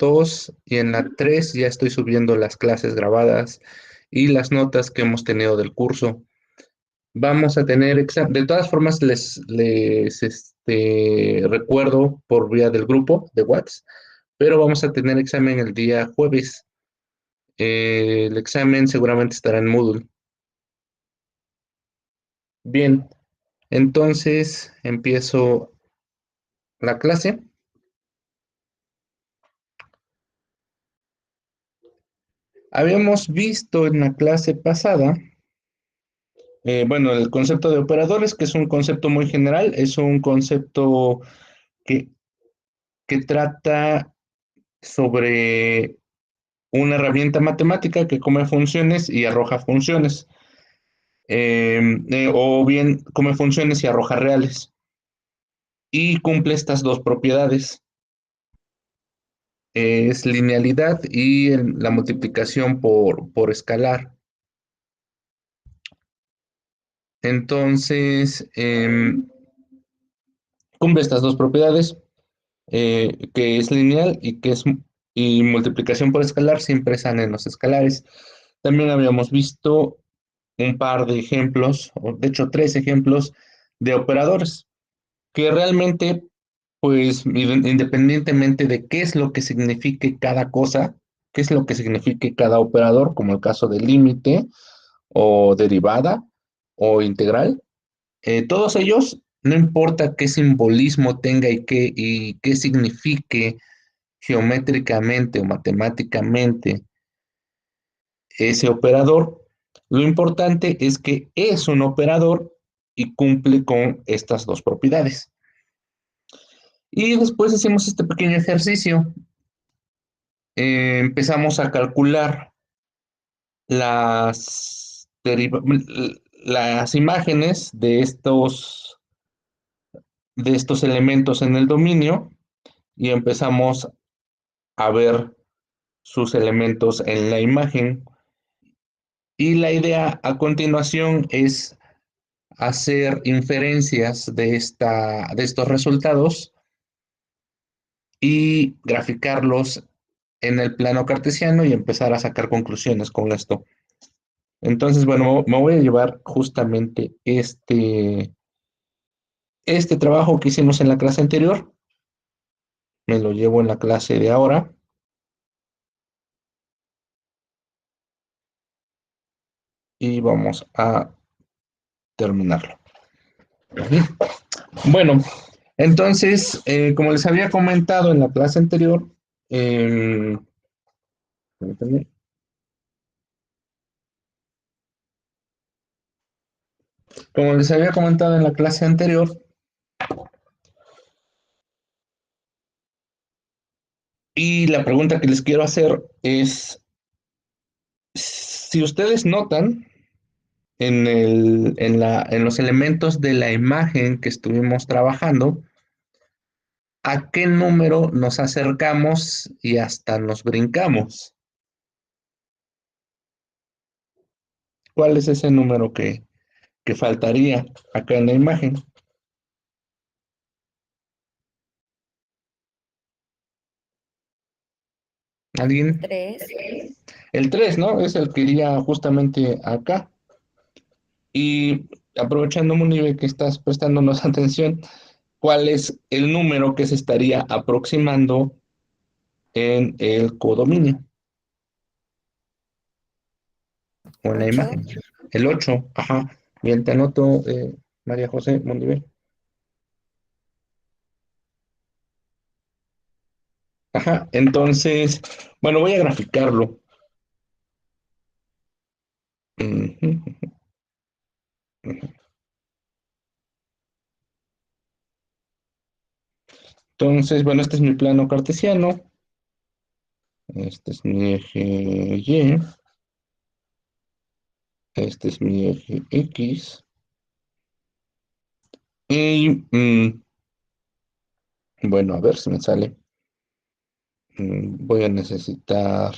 2 y en la 3 ya estoy subiendo las clases grabadas y las notas que hemos tenido del curso. Vamos a tener de todas formas les recuerdo por vía del grupo de WhatsApp, pero vamos a tener examen el día jueves. El examen seguramente estará en Moodle. Bien, entonces empiezo la clase. Habíamos visto en la clase pasada, bueno, el concepto de operadores, que es un concepto muy general, es un concepto que, que trata sobre una herramienta matemática que come funciones y arroja funciones, o bien come funciones y arroja reales, y cumple estas dos propiedades. Es linealidad y la multiplicación por escalar. Entonces, cumple estas dos propiedades, que es lineal y multiplicación por escalar, siempre están en los escalares. También habíamos visto un par de ejemplos, o de hecho 3 ejemplos de operadores, que realmente, pues independientemente de qué es lo que signifique cada cosa, qué es lo que signifique cada operador, como el caso de límite o derivada o integral, todos ellos, no importa qué simbolismo tenga y qué signifique geométricamente o matemáticamente ese operador, lo importante es que es un operador y cumple con estas dos propiedades. Y después hicimos este pequeño ejercicio. Empezamos a calcular las, las imágenes de estos elementos en el dominio y empezamos a ver sus elementos en la imagen. Y la idea a continuación es hacer inferencias de estos resultados y graficarlos en el plano cartesiano y empezar a sacar conclusiones con esto. Entonces, bueno, me voy a llevar justamente este trabajo que hicimos en la clase anterior, me lo llevo en la clase de ahora y vamos a terminarlo. Bueno, entonces, como les había comentado en la clase anterior, eh, como les había comentado en la clase anterior, y la pregunta que les quiero hacer es, si ustedes notan en los elementos de la imagen que estuvimos trabajando, ¿a qué número nos acercamos y hasta nos brincamos? ¿Cuál es ese número que faltaría acá en la imagen? ¿Alguien? Tres. El 3, ¿no? Es el que iría justamente acá. Y aprovechando, Munive, que estás prestándonos atención, ¿cuál es el número que se estaría aproximando en el codominio o en la Ocho. imagen? El 8, ajá. Bien, te anoto, María José Munive. Ajá, entonces, bueno, voy a graficarlo. Ujú, ujú. Entonces, bueno, este es mi plano cartesiano. Este es mi eje Y. Este es mi eje X. Y bueno, a ver si me sale. Voy a necesitar,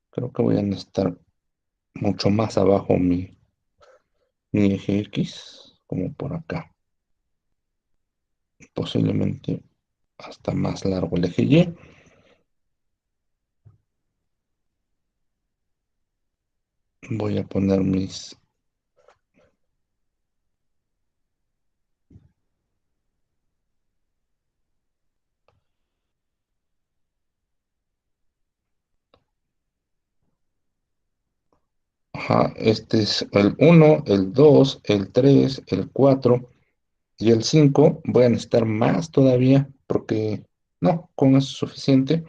creo que voy a necesitar mucho más abajo mi eje X, como por acá. Posiblemente hasta más largo el eje Y. Voy a poner mis... Ajá, este es el 1, el 2, el 3, el 4 y el 5. Voy a necesitar más todavía porque no, con eso es suficiente.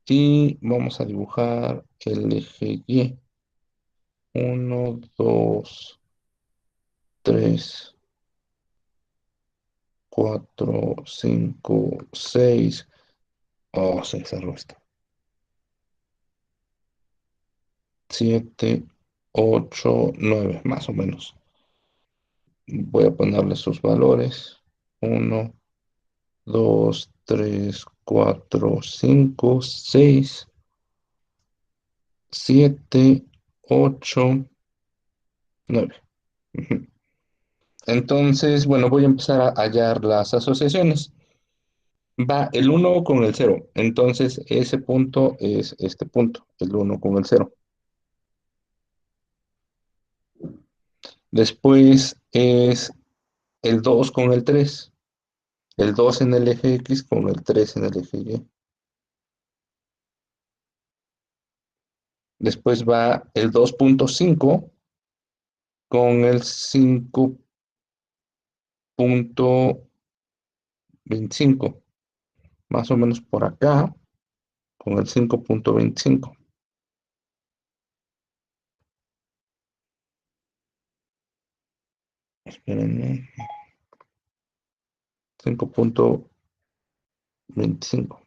Y vamos a dibujar el eje Y. 1, 2, 3, 4, 5, 6. Oh, se cerró esto. 7, 8, 9, más o menos. Voy a ponerle sus valores. 1, 2, 3, 4, 5, 6, 7, 8, 9. Ujú. Entonces, bueno, voy a empezar a hallar las asociaciones. Va el 1 con el 0. Entonces, ese punto es este punto, el 1 con el 0. Después es el 2 con el 3. El 2 en el eje X con el 3 en el eje Y. Después va el 2.5 con el 5.25, más o menos por acá, con el 5.25. Espérenme, 5.25,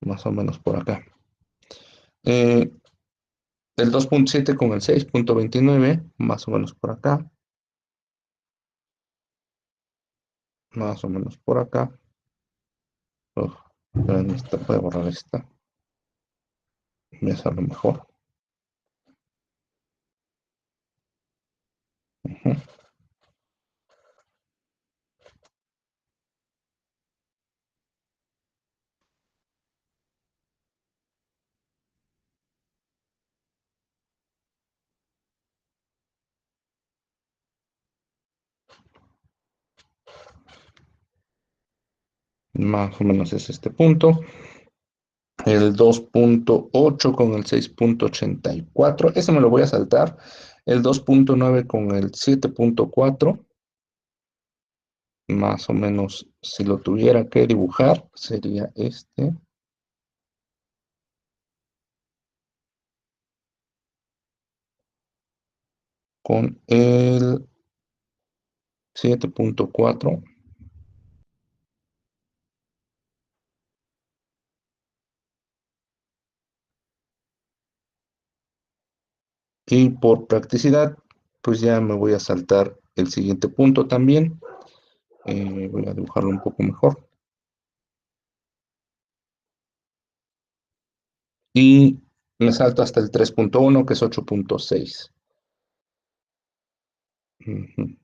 más o menos por acá. Eh, el 2.7 con el 6.29, más o menos por acá, más o menos por acá. Uf, esperen, voy a borrar esta, me sale mejor. Ujú. Más o menos es este punto. El 2.8 con el 6.84, ese me lo voy a saltar. El 2.9 con el 7.4, más o menos si lo tuviera que dibujar, sería este. Con el 7.4. Y por practicidad, pues ya me voy a saltar el siguiente punto también. Voy a dibujarlo un poco mejor. Y me salto hasta el 3.1, que es 8.6. Ujú.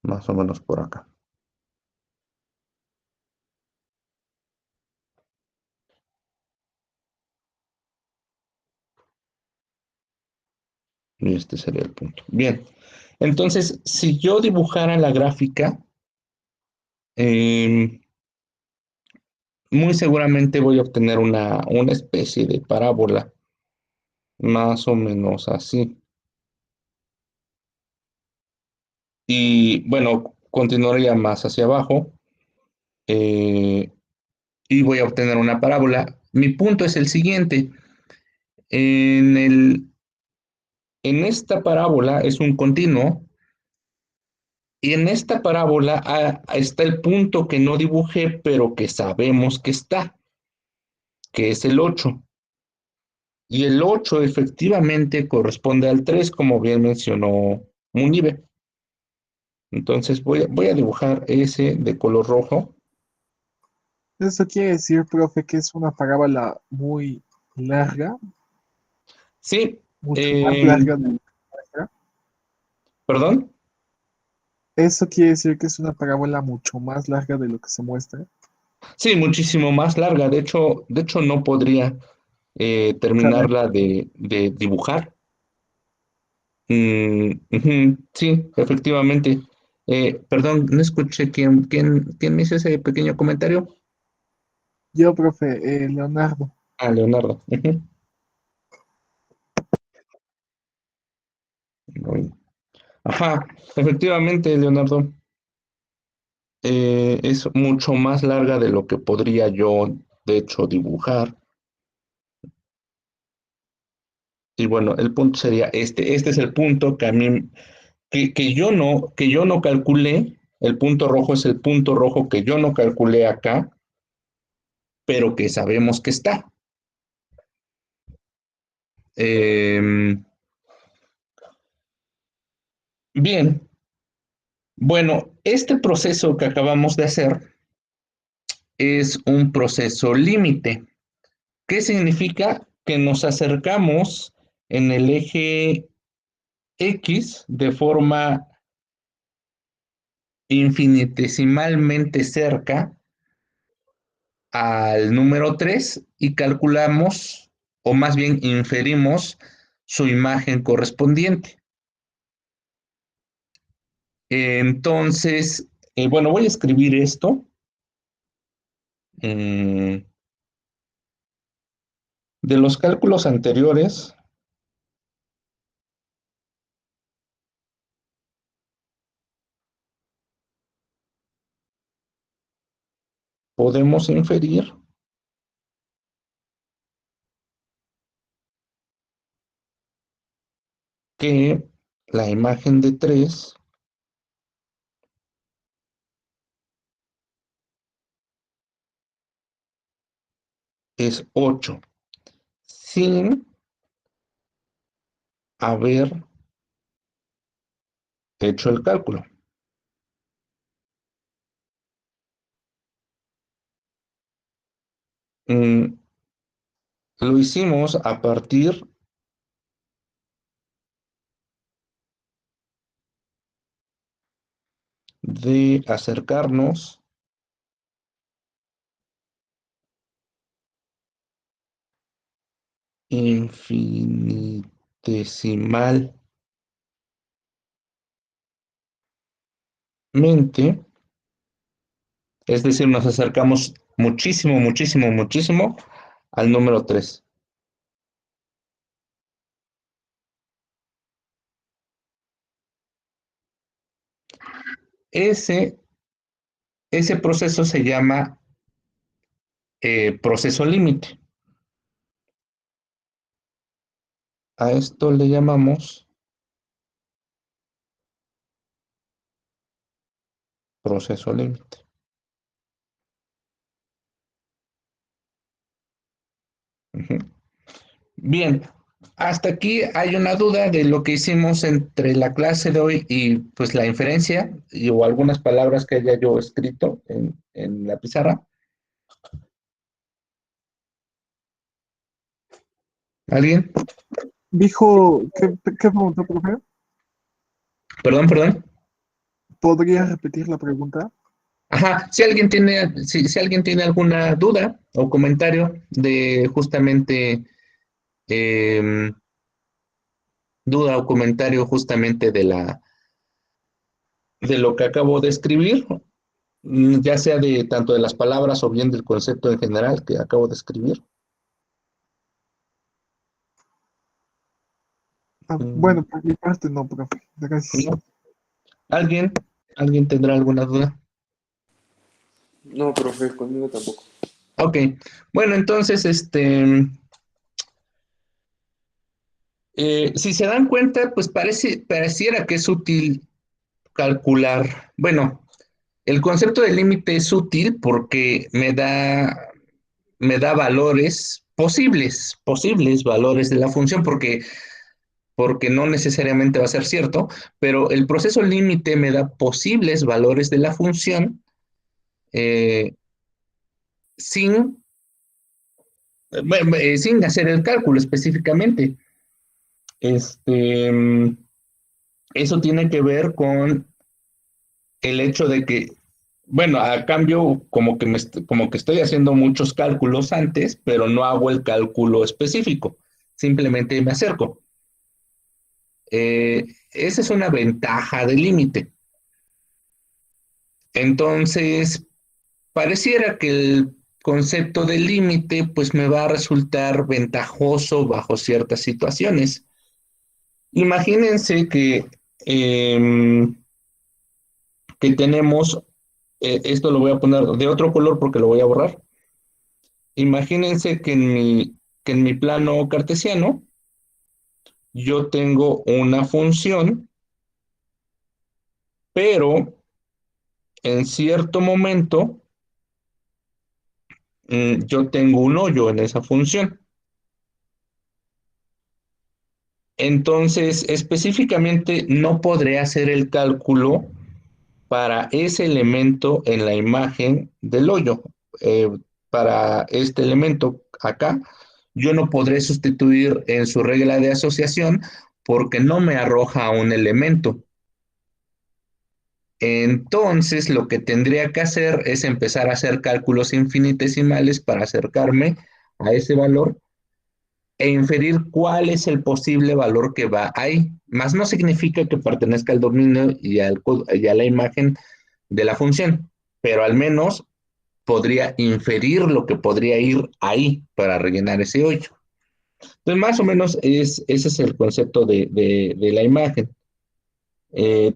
Más o menos por acá. Y este sería el punto. Bien, entonces, si yo dibujara la gráfica, eh, muy seguramente voy a obtener una especie de parábola, más o menos así. Y bueno, continuaría más hacia abajo, eh, y voy a obtener una parábola. Mi punto es el siguiente. En en esta parábola es un continuo. Y en esta parábola está el punto que no dibujé, pero que sabemos que está, que es el 8. Y el 8 efectivamente corresponde al 3, como bien mencionó Munibe. Entonces voy a dibujar ese de color rojo. Eso quiere decir, profe, que es una parábola muy larga. Sí, mucho más em, larga de lo que muestra. perdón. Eso quiere decir que es una parábola mucho más larga de lo que se muestra. Sí, muchísimo más larga. De hecho no podría Caray. terminarla de dibujar. Ujú, sí, efectivamente. Perdón, no escuché quién me hizo ese pequeño comentario. Yo, profe, Leonardo. Ah, Leonardo. Ujú. Ajá, efectivamente, Leonardo. Es mucho más larga de lo que podría yo, de hecho, dibujar. Y bueno, el punto sería este. Este es el punto que a mí, que yo no calculé. El punto rojo es el punto rojo que yo no calculé acá, pero que sabemos que está. Em, bien, bueno, este proceso que acabamos de hacer es un proceso límite. ¿Qué significa? Que nos acercamos en el eje X de forma infinitesimalmente cerca al número 3 y calculamos, o más bien inferimos, su imagen correspondiente. Entonces, bueno, voy a escribir esto. Mm, de los cálculos anteriores, podemos inferir que la imagen de 3 es 8 sin haber hecho el cálculo. Mm, lo hicimos a partir de acercarnos infinitesimalmente, es decir, nos acercamos muchísimo, muchísimo, muchísimo al número 3. Ese, ese proceso se llama proceso límite. A esto le llamamos proceso límite. Ujú. Bien, hasta aquí hay una duda de lo que hicimos entre la clase de hoy y pues la inferencia o algunas palabras que haya yo escrito en la pizarra. ¿Alguien? Dijo, ¿qué preguntó, profe? Perdón, perdón. ¿Podría repetir la pregunta? Ajá, si alguien tiene alguna duda o comentario de justamente, em, duda o comentario justamente de lo que acabo de escribir, ya sea de tanto de las palabras o bien del concepto en general que acabo de escribir. Ah, Mm, bueno, por mi parte no, profe. Gracias. ¿no? ¿Alguien? ¿Alguien tendrá alguna duda? No, profe, conmigo tampoco. Ok, bueno, entonces, si se dan cuenta, pues pareciera que es útil calcular. Bueno, el concepto de límite es útil porque me da valores posibles valores de la función, porque no necesariamente va a ser cierto, pero el proceso límite me da posibles valores de la función eh, sin, bueno, sin hacer el cálculo específicamente. Este, mm, eso tiene que ver con el hecho de que, bueno, a cambio, como que estoy haciendo muchos cálculos antes, pero no hago el cálculo específico, simplemente me acerco. Esa es una ventaja del límite. Entonces, pareciera que el concepto de límite pues me va a resultar ventajoso bajo ciertas situaciones. Imagínense em, que tenemos, esto lo voy a poner de otro color porque lo voy a borrar. Imagínense que en mi plano cartesiano yo tengo una función, pero en cierto momento yo tengo un hoyo en esa función. Entonces, específicamente no podré hacer el cálculo para ese elemento en la imagen del hoyo. Eh, para este elemento acá, yo no podré sustituir en su regla de asociación porque no me arroja un elemento. Entonces, lo que tendría que hacer es empezar a hacer cálculos infinitesimales para acercarme a ese valor e inferir cuál es el posible valor que va ahí. Más no significa que pertenezca al dominio y a la imagen de la función, pero al menos podría inferir lo que podría ir ahí para rellenar ese hoyo. Entonces, más o menos ese es el concepto de la imagen,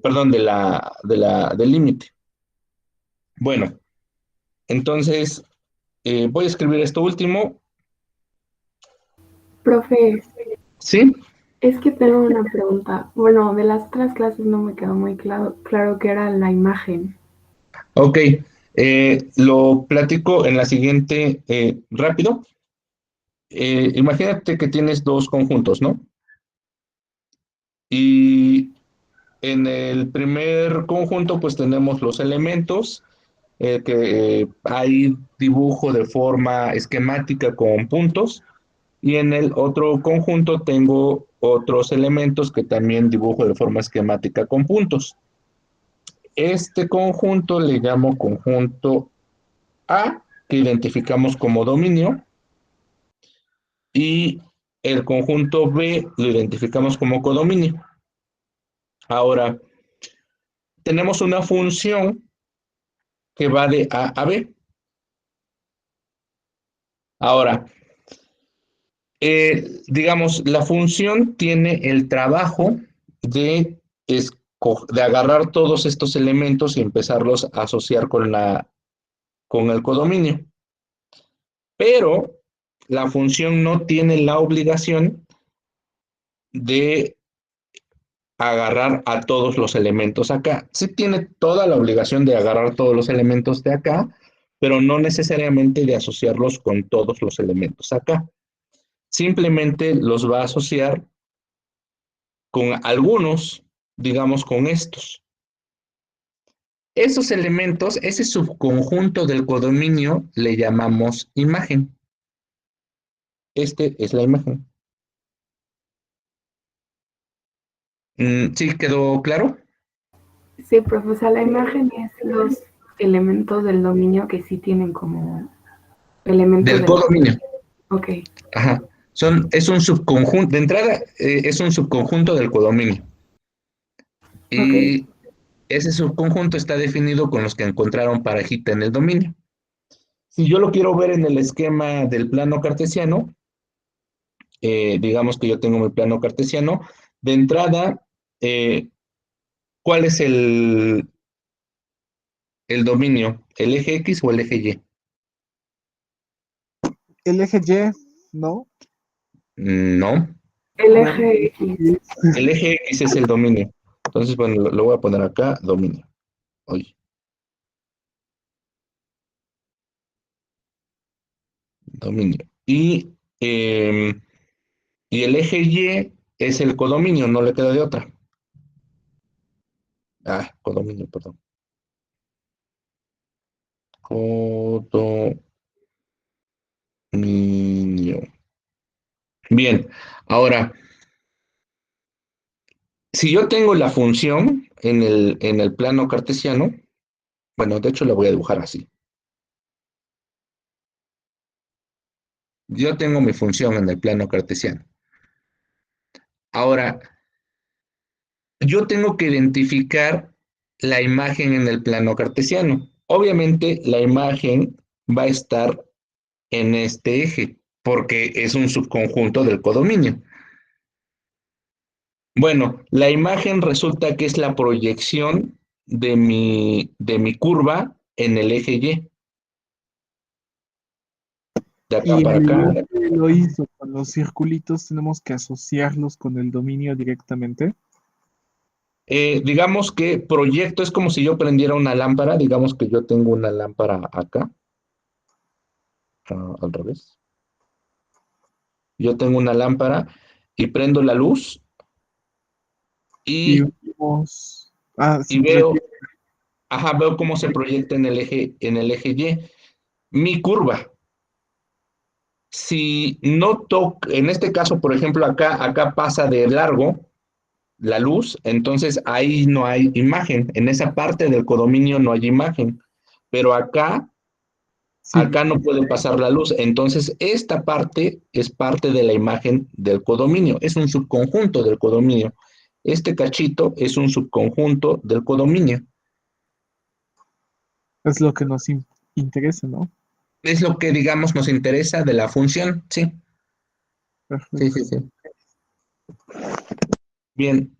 perdón, del límite. Bueno, entonces voy a escribir esto último. Profe, ¿Sí? es que tengo una pregunta. Bueno, de las otras clases no me quedó muy claro qué era la imagen. Ok. Lo platico en la siguiente, rápido. Imagínate que tienes dos conjuntos, ¿no? Y en el primer conjunto, pues tenemos los elementos, que hay dibujo de forma esquemática con puntos, y en el otro conjunto tengo otros elementos que también dibujo de forma esquemática con puntos. Este conjunto le llamo conjunto A, que identificamos como dominio, y el conjunto B lo identificamos como codominio. Ahora, tenemos una función que va de A a B. Ahora, digamos, la función tiene el trabajo de, de agarrar todos estos elementos y empezarlos a asociar con el codominio. Pero la función no tiene la obligación de agarrar a todos los elementos acá. Sí tiene toda la obligación de agarrar todos los elementos de acá, pero no necesariamente de asociarlos con todos los elementos acá. Simplemente los va a asociar con algunos, digamos con estos. Esos elementos, ese subconjunto del codominio, le llamamos imagen. Este es la imagen. ¿Sí quedó claro? Sí, profe, o sea, la imagen es los elementos del dominio que sí tienen como elementos Del del... codominio. Ok, Ajá. Es un subconjunto, de entrada, es un subconjunto del codominio. ok. Y ese subconjunto está definido con los que encontraron parejita en el dominio. Si yo lo quiero ver en el esquema del plano cartesiano, digamos que yo tengo mi plano cartesiano, de entrada, ¿cuál es el dominio? ¿El eje X o el eje Y? El eje Y, ¿no? No, El No, eje X. el eje X es el dominio. Entonces, bueno, lo voy a poner acá, dominio. Oye, dominio. Y el eje Y es el codominio, no le queda de otra. Ah, codominio, perdón. Codominio. Bien, ahora, Si yo tengo la función en el plano cartesiano, bueno, de hecho la voy a dibujar así. Yo tengo mi función en el plano cartesiano. Ahora, yo tengo que identificar la imagen en el plano cartesiano. Obviamente, la imagen va a estar en este eje, porque es un subconjunto del codominio. Bueno, la imagen resulta que es la proyección de mi curva en el eje Y, de acá Y para al acá. igual que lo hizo con los circulitos, tenemos que asociarlos con el dominio directamente. Digamos que proyecto es como si yo prendiera una lámpara, digamos que yo tengo una lámpara acá, al revés. Yo tengo una lámpara y prendo la luz Y y, vemos, se y veo, proyecta. ajá, veo cómo se proyecta en el eje Y. Mi curva, si no toco, en este caso, por ejemplo, acá pasa de largo la luz, entonces ahí no hay imagen. En esa parte del codominio no hay imagen. Pero Sí, acá no puede pasar la luz. Entonces, esta parte es parte de la imagen del codominio. Es un subconjunto del codominio. Este cachito es un subconjunto del codominio. es lo que nos interesa, ¿no? Es lo que, digamos, nos interesa de la función. Sí, sí, Perfecto. sí, sí. Bien,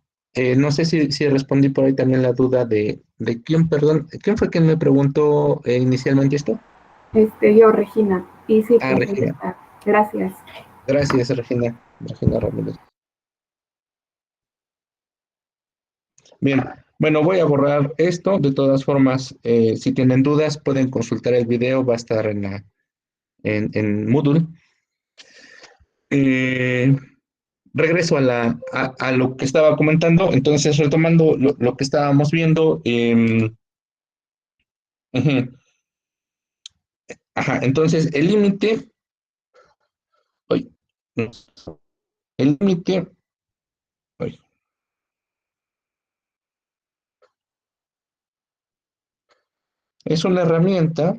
no sé si respondí por ahí también la duda de quién, perdón, ¿quién fue quien me preguntó inicialmente esto? Yo, Regina. Y sí, Ah, profe, ya Regina. está. Gracias. Gracias, Regina. Regina Ramírez. Bien, bueno, voy a borrar esto. De todas formas, si tienen dudas, pueden consultar el video, va a estar en Moodle. Eh, regreso a lo que estaba comentando. Entonces, retomando lo que estábamos viendo. Ujú, ajá, entonces, el límite, ay, no, el límite, ay, es una herramienta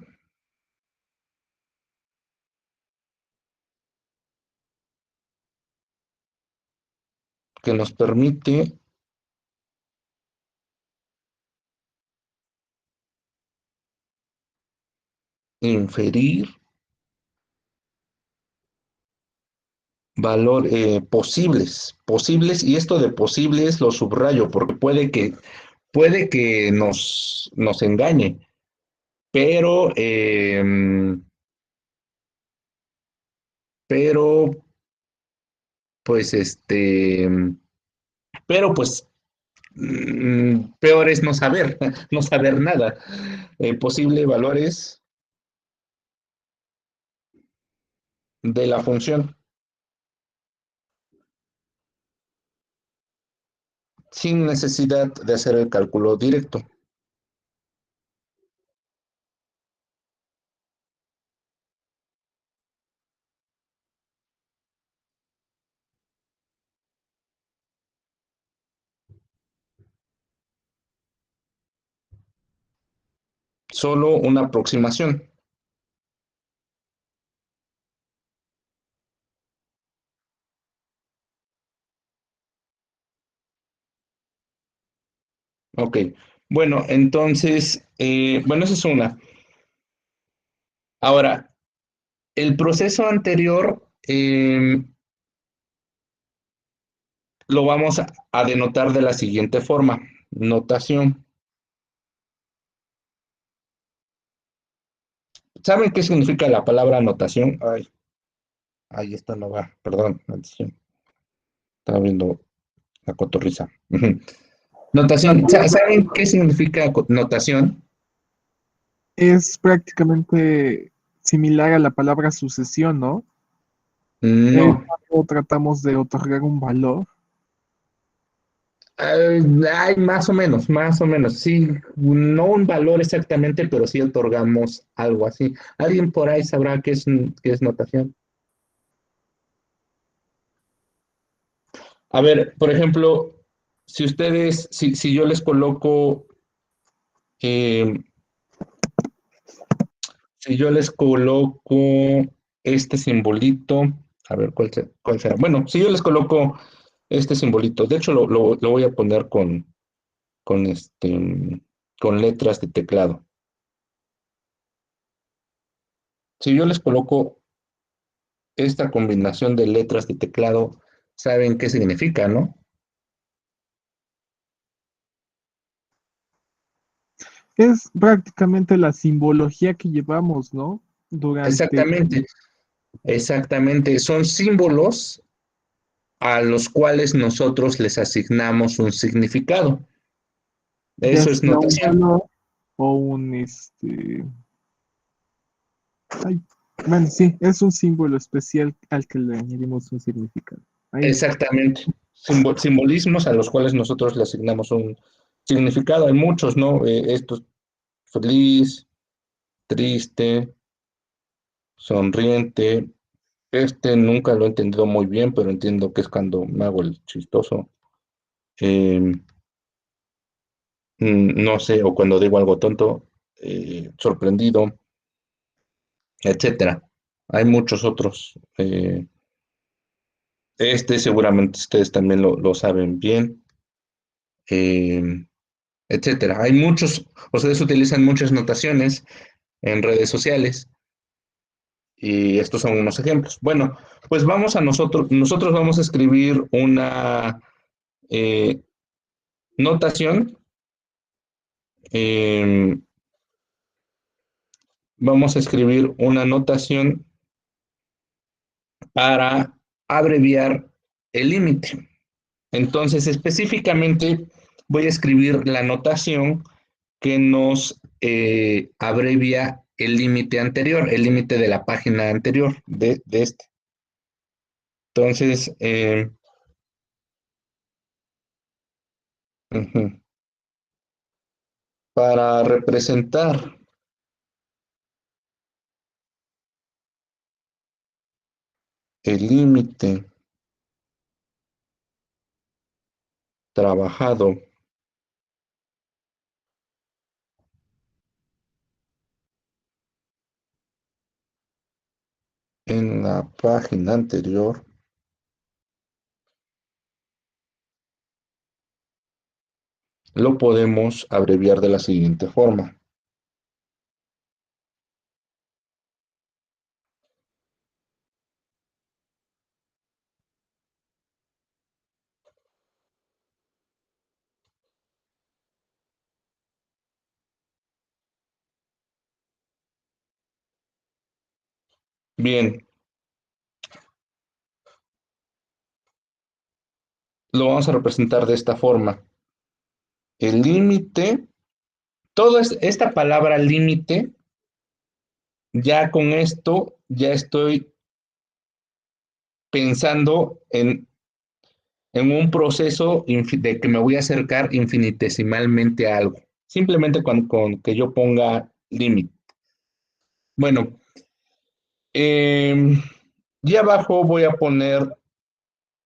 que nos permite inferir valor posibles, y esto de posibles lo subrayo porque puede que nos engañe, pero, pero, pues, pero, pues, peor es no saber, no saber nada. Posible valores de la función sin necesidad de hacer el cálculo directo. Solo una aproximación. Ok. Bueno, entonces, bueno, esa es una. Ahora, el proceso anterior lo vamos a denotar de la siguiente forma. Notación. ¿Saben qué significa la palabra notación? Ay, ahí está no va, perdón, maldición. Estaba viendo la cotorriza. Ujú. La Notación. palabra ¿Saben qué significa notación? es prácticamente similar a la palabra sucesión, ¿no? No. Cuando tratamos de otorgar un valor. Ay, más o menos, sí, no un valor exactamente, pero sí otorgamos algo así. ¿Alguien por ahí sabrá qué es notación? A ver, por ejemplo, si ustedes, si yo les coloco, eh, si yo les coloco este simbolito, a ver cuál será. Bueno, si yo les coloco este simbolito, de hecho lo voy a poner con, con letras de teclado. Si yo les coloco esta combinación de letras de teclado, ¿saben qué significa, no? Es prácticamente la simbología que llevamos, ¿no? Durante... Exactamente, exactamente. Son símbolos a los cuales nosotros les asignamos un significado. ya Eso es sea un notación. valor o ay, bueno, sí, es un símbolo especial al que le añadimos un significado. Ahí, Exactamente. Simbolismos a los cuales nosotros le asignamos un significado. Hay muchos, ¿no? Esto es feliz, triste, sonriente. Este nunca lo he entendido muy bien, pero entiendo que es cuando me hago el chistoso. Eh, no sé, o cuando digo algo tonto, sorprendido, etcétera. Hay muchos otros. Este seguramente ustedes también lo saben bien, eh, etcétera. Hay muchos, ustedes utilizan muchas notaciones en redes sociales y estos son unos ejemplos. Bueno, pues vamos a nosotros vamos a escribir una eh, notación. eh, Vamos a escribir una notación para abreviar el límite. Entonces, específicamente voy a escribir la notación que nos abrevia el límite anterior, el límite de la página anterior de este. Entonces, para representar el límite trabajado en la página anterior, lo podemos abreviar de la siguiente forma. Bien, lo vamos a representar de esta forma. El límite, esta palabra límite, ya con esto, ya estoy pensando en un proceso de que me voy a acercar infinitesimalmente a algo. Simplemente con que yo ponga límite. Bueno, y abajo voy a poner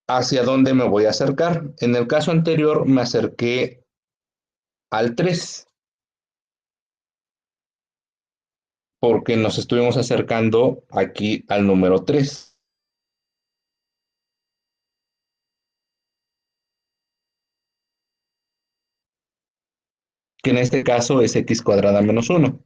hacia dónde me voy a acercar. En el caso anterior me acerqué al 3 porque nos estuvimos acercando aquí al número 3, que en este caso es x cuadrada menos 1.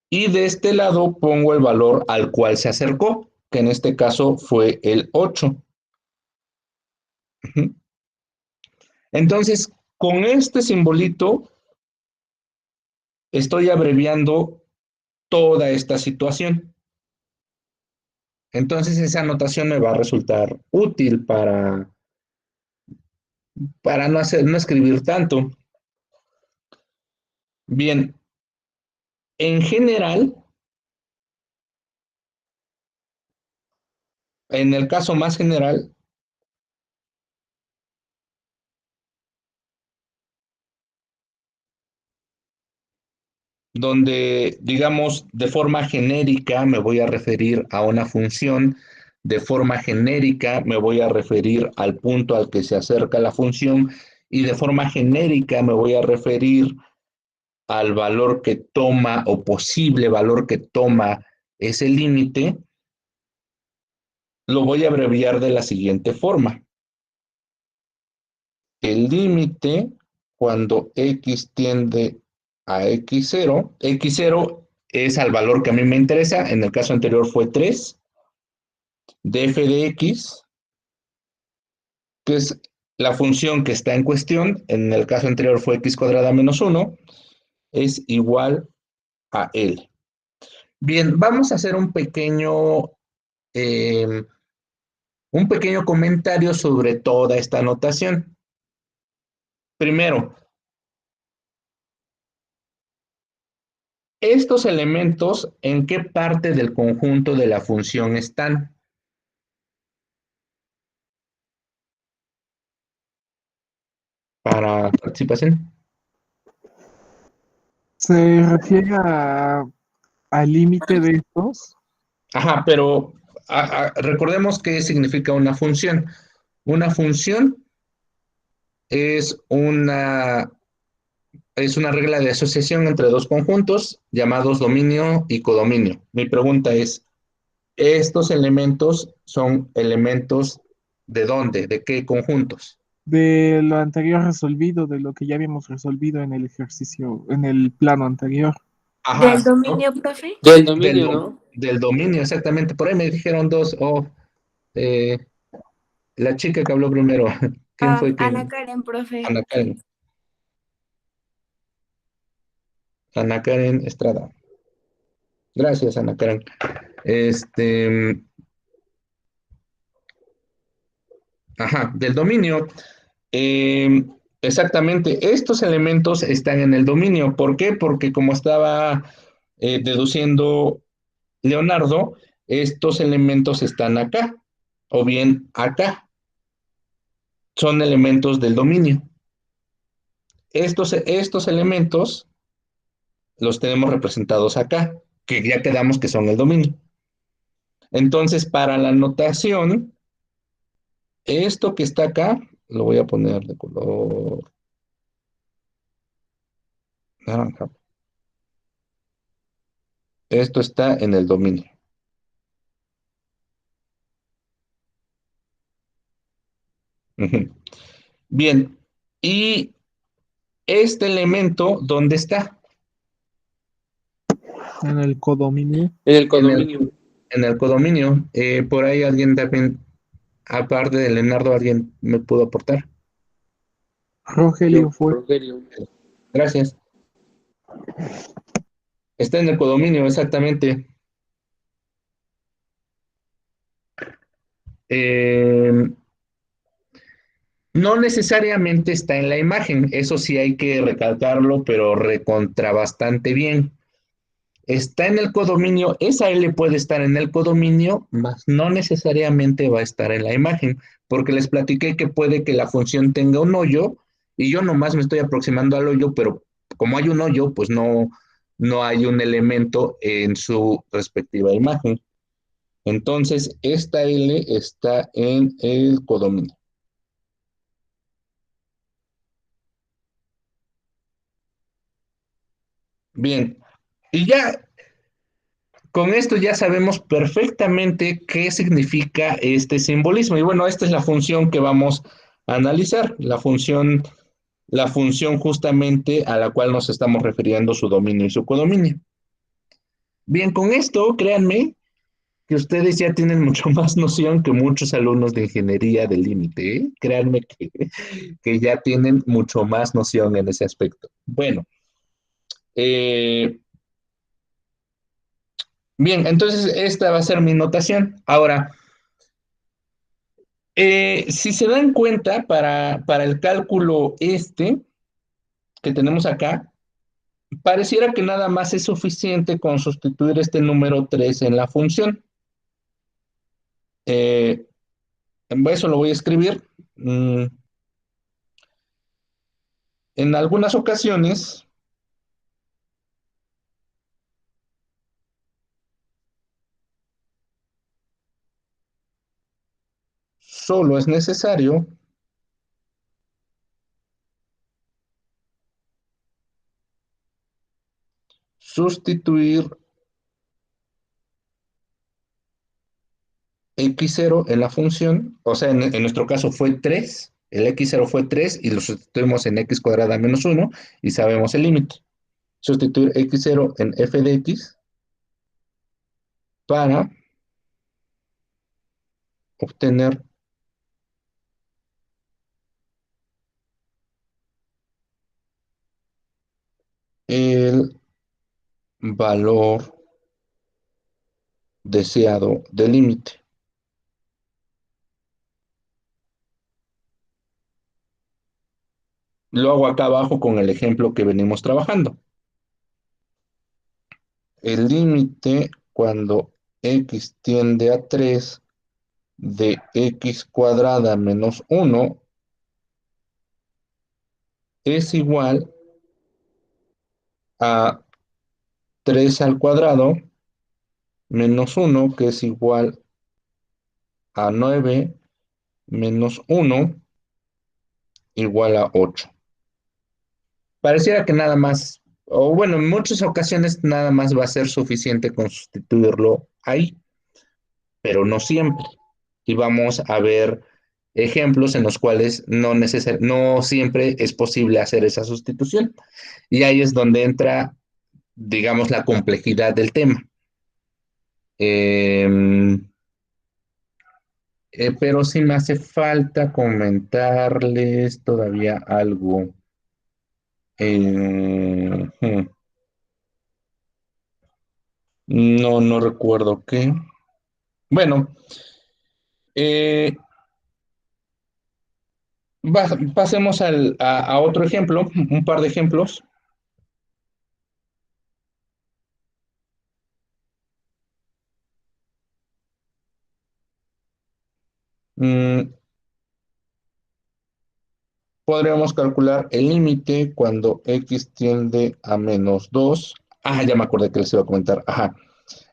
Y de este lado pongo el valor al cual se acercó, que en este caso fue el 8. Entonces, con este simbolito estoy abreviando toda esta situación. Entonces, esa anotación me va a resultar útil para no escribir tanto. Bien, en general, en el caso más general, donde, digamos, de forma genérica me voy a referir a una función, de forma genérica me voy a referir al punto al que se acerca la función y de forma genérica me voy a referir al valor que toma o posible valor que toma ese límite, lo voy a abreviar de la siguiente forma. El límite cuando x tiende a x0 es al valor que a mí me interesa, en el caso anterior fue 3, de f de x, que es la función que está en cuestión, en el caso anterior fue x cuadrada menos 1, es igual a L. Bien, vamos a hacer un pequeño comentario sobre toda esta notación. Primero, estos elementos, ¿en qué parte del conjunto de la función están? Para participación. Se refiere al límite de estos. Ajá, pero recordemos qué significa una función. Una función es una regla de asociación entre dos conjuntos llamados dominio y codominio. Mi pregunta es, ¿estos elementos son elementos de dónde? ¿De qué conjuntos? De lo anterior resolvido, de lo que ya habíamos resolvido en el ejercicio, en el plano anterior. Ajá, ¿Del ¿no? dominio, profe? Del Del, dominio, ¿no? del dominio, exactamente. Por ahí me dijeron dos. Eh, la chica que habló primero. ¿Quién Ah, fue Ana quien? Karen, profe. Ana Karen. Ana Karen Estrada. Gracias, Ana Karen. Ajá, del dominio. Eh, exactamente, estos elementos están en el dominio. ¿Por qué? Porque como estaba deduciendo Leonardo, estos elementos están acá, o bien acá. Son elementos del dominio. Estos elementos los tenemos representados acá, que ya quedamos que son el dominio. Entonces, para la notación, esto que está acá, lo voy a poner de color naranja. Esto está en el dominio. Ujú. Bien, y este elemento, ¿dónde está? En el codominio. En el En el, condominio. en el codominio. Por ahí alguien también, aparte de Leonardo, alguien me pudo aportar. Rogelio Yo, fue. Rogelio. Gracias. Está en el codominio, exactamente. Eh, no necesariamente está en la imagen, eso sí hay que recalcarlo, pero recontra bastante bien. Está en el codominio, esa L puede estar en el codominio, mas no necesariamente va a estar en la imagen, porque les platiqué que puede que la función tenga un hoyo y yo nomás me estoy aproximando al hoyo, pero como hay un hoyo, pues no hay un elemento en su respectiva imagen. Entonces, esta L está en el codominio. Bien, y ya con esto ya sabemos perfectamente qué significa este simbolismo. Y bueno, esta es la función que vamos a analizar, la función justamente a la cual nos estamos refiriendo, su dominio y su codominio. Bien, con esto, créanme que ustedes ya tienen mucho más noción que muchos alumnos de ingeniería del límite, ¿eh? Créanme que ya tienen mucho más noción en ese aspecto. Bueno, eh, bien, entonces esta va a ser mi notación. Ahora, si se dan cuenta, para el cálculo que tenemos acá, pareciera que nada más es suficiente con sustituir este número 3 en la función. Eso lo voy a escribir. En algunas ocasiones, solo es necesario sustituir x0 en la función, o sea, en nuestro caso fue 3, el x0 fue 3 y lo sustituimos en x cuadrada menos 1 y sabemos el límite. Sustituir x0 en f de x para obtener el valor deseado del límite. Lo hago acá abajo con el ejemplo que venimos trabajando. El límite cuando x tiende a 3 de x cuadrada menos 1 es igual a 3 al cuadrado menos 1, que es igual a 9 menos 1 igual a 8. Pareciera que nada más, o bueno, en muchas ocasiones nada más va a ser suficiente con sustituirlo ahí, pero no siempre. Y vamos a ver ejemplos en los cuales no siempre es posible hacer esa sustitución. Y ahí es donde entra, digamos, la complejidad del tema. Eh, pero sí me hace falta comentarles todavía algo. Hmm, no recuerdo qué. Bueno, eh, pasemos a otro ejemplo, un par de ejemplos. Mm, Podríamos calcular el límite cuando x tiende a menos 2. Ah, ya me acordé que les iba a comentar. Ajá.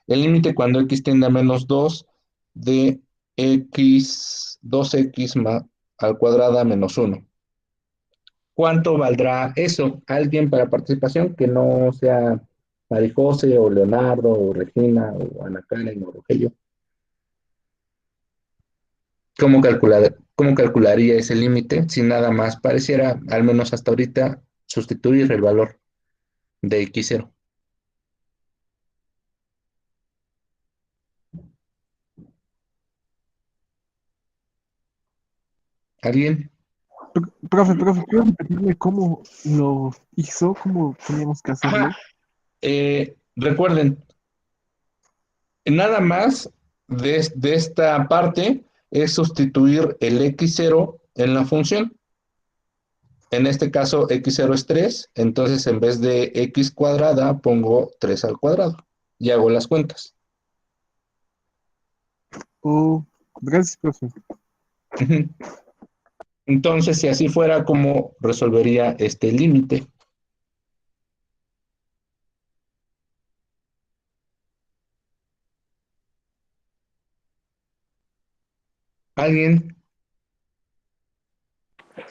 El límite cuando x tiende a menos 2 de x, 2x al cuadrado menos 1. ¿Cuánto valdrá eso? ¿Alguien para participación que no sea Marijose o Leonardo o Regina o Ana Karen o Rogelio? ¿Cómo calcularía ese límite si nada más pareciera, al menos hasta ahorita, sustituir el valor de x0? ¿Alguien? Profe, ¿puedo repetirme cómo lo hizo? ¿Cómo teníamos que Ajá. hacerlo? Recuerden, nada más de esta parte es sustituir el x0 en la función. En este caso, x0 es 3, entonces en vez de x cuadrada pongo 3 al cuadrado y hago las cuentas. Oh, gracias, profe. Ujú. Entonces, si así fuera, ¿cómo resolvería este límite? ¿Alguien?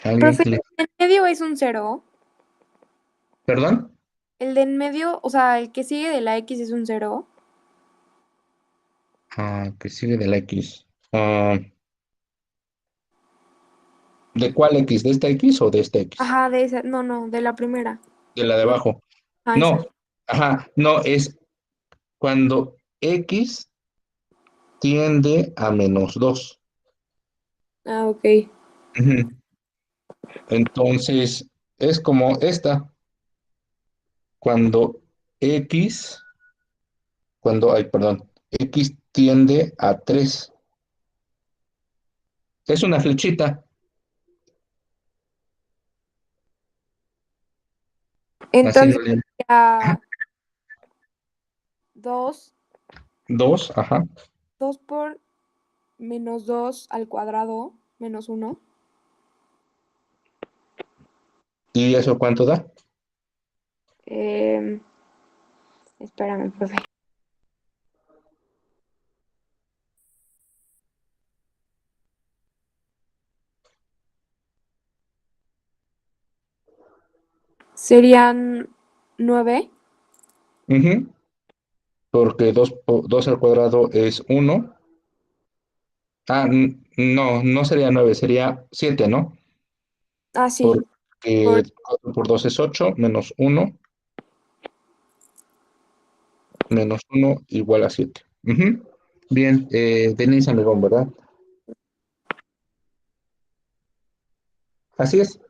¿Alguien? Profe, ¿el en medio es un cero? ¿Perdón? El de en medio, o sea, el que sigue de la X es un cero. Que sigue de la X. ¿De cuál X? ¿De esta X o de esta X? Ajá, de esa, no, no, de la primera. De la de No, abajo. ah, esa. No, ajá, no, es cuando X tiende a menos 2. Ah, ok. Ujú. Entonces, es como esta, cuando X, perdón, X tiende a 3. Es una flechita, así Entonces, lo leen. ya 2, 2, ajá. 2 por menos 2 al cuadrado, menos uno. ¿Y eso cuánto da? Eh, espérame, profe. Serían 9. Ujú, porque 2 al cuadrado es 1. Ah, no, no sería 9, sería 7, ¿no? Ah, sí. Porque 4 por 2 es 8, menos 1 igual a 7. Ujú. Bien, Denise Amigón, ¿verdad? Así es.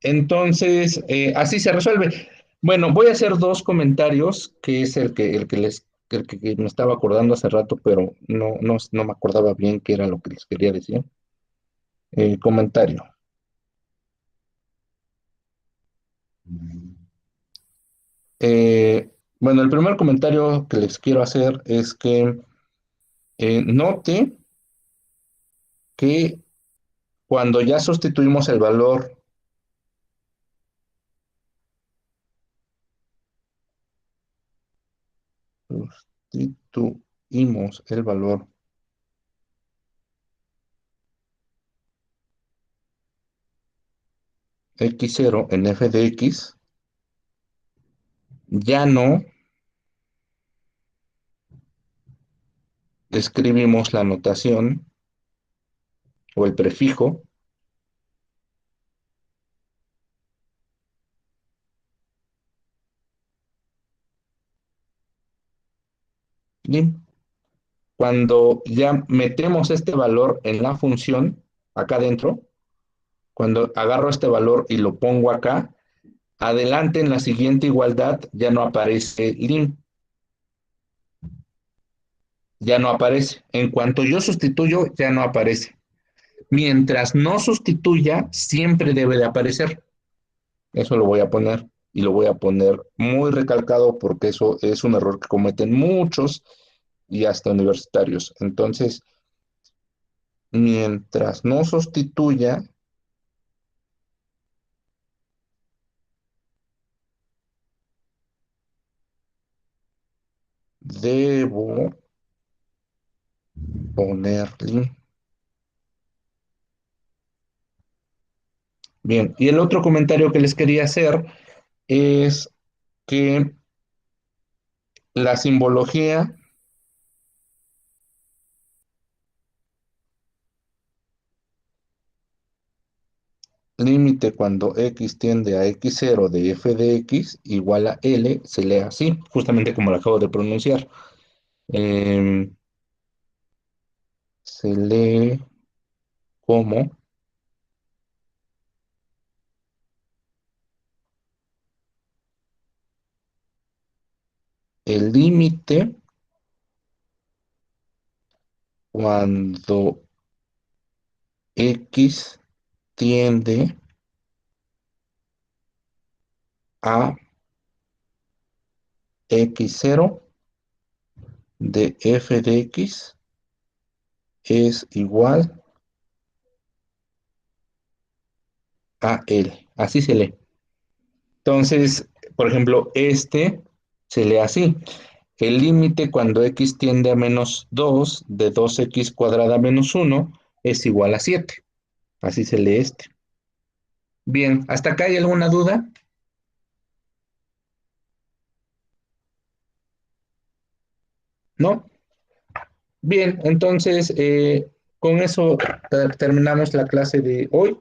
Entonces, así se resuelve. Bueno, voy a hacer dos comentarios, que es el que me estaba acordando hace rato, pero no me acordaba bien qué era lo que les quería decir. Comentario. Bueno, el primer comentario que les quiero hacer es que note que cuando ya sustituimos el valor sustituimos el valor x0 en f de x, ya no escribimos la notación o el prefijo lim. Cuando ya metemos este valor en la función, acá adentro, cuando agarro este valor y lo pongo acá, adelante en la siguiente igualdad ya no aparece lim, ya no aparece. En cuanto yo sustituyo, ya no aparece. Mientras no sustituya, siempre debe de aparecer. Eso lo voy a poner y lo voy a poner muy recalcado porque eso es un error que cometen muchos y hasta universitarios. Entonces, mientras no sustituya, debo ponerle. Bien, y el otro comentario que les quería hacer es que la simbología límite cuando x tiende a x0 de f de x igual a L se lee así, justamente como lo acabo de pronunciar. Em, Se lee como el límite cuando x tiende a x0 de f de x es igual a L. Así se lee. Entonces, por ejemplo, este se lee así. El límite cuando x tiende a menos 2 de 2x cuadrada menos 1 es igual a 7. Así se lee este. Bien, ¿hasta acá hay alguna duda? ¿No? Bien, entonces con eso terminamos la clase de hoy.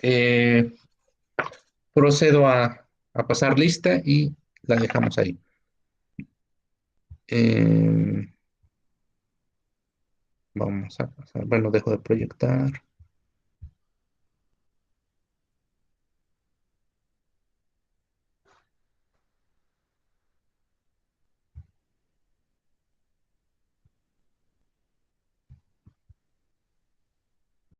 Eh, Procedo a pasar lista y la dejamos ahí. Vamos a pasar, bueno, dejo de proyectar.